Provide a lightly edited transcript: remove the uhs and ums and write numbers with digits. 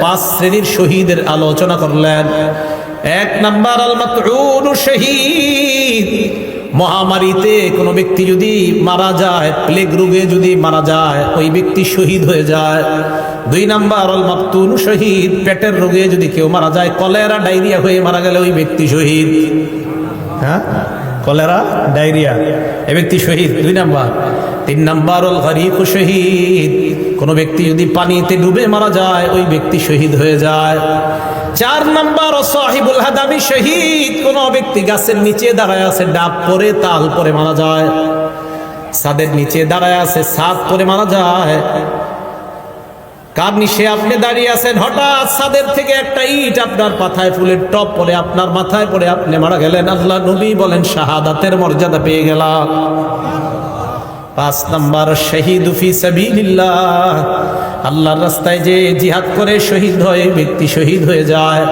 পাঁচ শ্রেণীর শহীদের আলোচনা করলেন। এক নাম্বার আল মাতউন শহীদ, মহামারীতে কোনো ব্যক্তি যদি মারা যায়, প্লেগ রোগে যদি মারা যায়, ওই ব্যক্তি শহীদ হয়ে যায়। দুই নাম্বার আল মাকতুন শহীদ, পেটের রোগে যদি কেউ মারা যায়, কলেরা ডায়রিয়া হয়ে মারা গেলে ওই ব্যক্তি শহীদ। হ্যাঁ, কলেরা ডায়রিয়া, এই ব্যক্তি শহীদ, দুই নাম্বার। তিন নাম্বার আল গরীক শহীদ, কোনো ব্যক্তি যদি পানিতে ডুবে মারা যায়, ওই ব্যক্তি শহীদ হয়ে যায়। চার নাম্বার সাহিবুল হাদামি শহীদ, কোন ব্যক্তি গাছের নিচে দাঁড়ায় আছে, ডাব পরে তাল পরে মারা যায়, ছাদের নিচে দাঁড়ায় আছে, ছাদ পরে মারা যায়। কার নিচে আপনি দাঁড়িয়ে আছেন, হঠাৎ ছাদের থেকে একটা ইট আপনার মাথায়, ফুলের টপ পরে আপনার মাথায় পড়ে আপনি মারা গেলেন, আল্লাহ নবী বলেন শাহাদাতের মর্যাদা পেয়ে গেলাম। পাঁচ নাম্বার শহীদ ফি সাবিলিল্লাহ, আল্লাহর রাস্তায় যে জিহাদ করে শহীদ হয়, ব্যক্তি শহীদ হয়ে যায়।